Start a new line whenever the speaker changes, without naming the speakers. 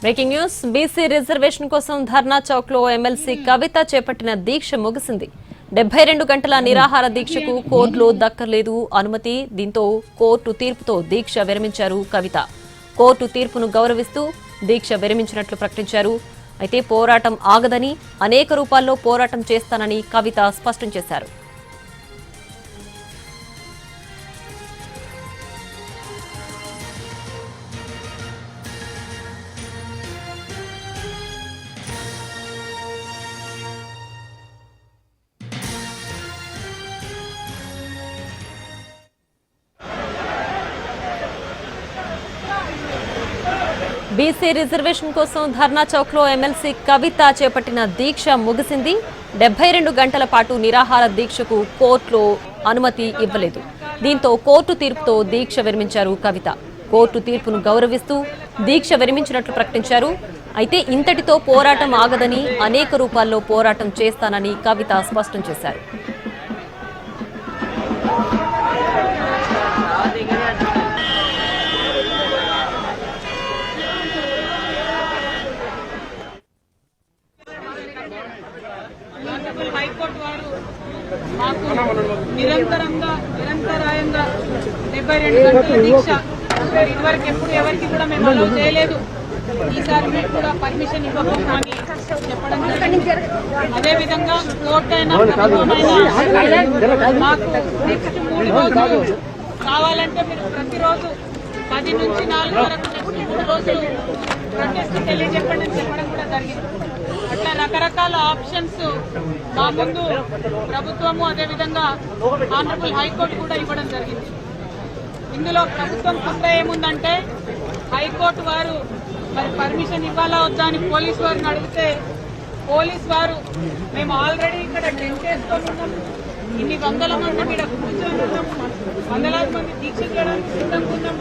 Breaking news BC reservation కోసం ధర్నా చౌక్ లో MLC కవిత చేపట్టిన దీక్ష ముగిసింది. 72 గంటల నిరాహార దీక్షకు కోర్టులో దక్కలేదు అనుమతి. దీంతో కోర్టు తీర్పుతో దీక్ష విరమించారు కవిత. కోర్టు తీర్పును గౌరవిస్తూ దీక్ష విరమించినట్లు ప్రకటించారు. అయితే పోరాటం ఆగదని, అనేక రూపాల్లో పోరాటం చేస్తానని కవిత స్పష్టం చేశారు. బీసీ రిజర్వేషన్ కోసం ధర్నా చౌక్ లో ఎమ్మెల్సీ కవిత చేపట్టిన దీక్ష ముగిసింది. 72 గంటల పాటు నిరాహార దీక్షకు కోర్టులో అనుమతి ఇవ్వలేదు. దీంతో కోర్టు తీర్పుతో దీక్ష విరమించారు కవిత. కోర్టు తీర్పును గౌరవిస్తూ దీక్ష విరమించినట్లు ప్రకటించారు. అయితే ఇంతటితో పోరాటం ఆగదని, అనేక రూపాల్లో పోరాటం చేస్తానని కవిత స్పష్టం చేశారు.
హైకోర్టు వారు మాకు నిరంతరాయంగా 72 గంటల దీక్ష ఇదివరకు ఎప్పుడు ఎవరికి కూడా మేము అలౌ చేయలేదు. ఈసారి మీకు కూడా పర్మిషన్ ఇవ్వకుండా అని చెప్పడం జరిగింది. అదేవిధంగా కోర్టు అయినా మాకు నెక్స్ట్ 3 రోజులు కావాలంటే మీరు ప్రతిరోజు 10 నుంచి 4 వరకు నెక్స్ట్ 3 రోజులు ప్రొటెస్ట్ తెలియజెప్పండి అని చెప్పడం కూడా జరిగింది. అట్లా రకరకాల ఆప్షన్స్ మా ముందు ప్రభుత్వము అదేవిధంగా ఆనరబుల్ హైకోర్టు కూడా ఇవ్వడం జరిగింది. ఇందులో ప్రభుత్వం కుట్ర ఏముందంటే హైకోర్టు వారు మరి పర్మిషన్ ఇవ్వాలా వద్దా అని పోలీసు వారిని అడిగితే పోలీసు వారు మేము ఆల్రెడీ ఇక్కడ టెంట్ వేసుకొని ఉన్నాం, ఇన్ని వందల మంది ఇక్కడ కూర్చొని ఉన్నాం, వందలాది మంది దీక్ష చేయడానికి సిద్ధంగా ఉన్నాం,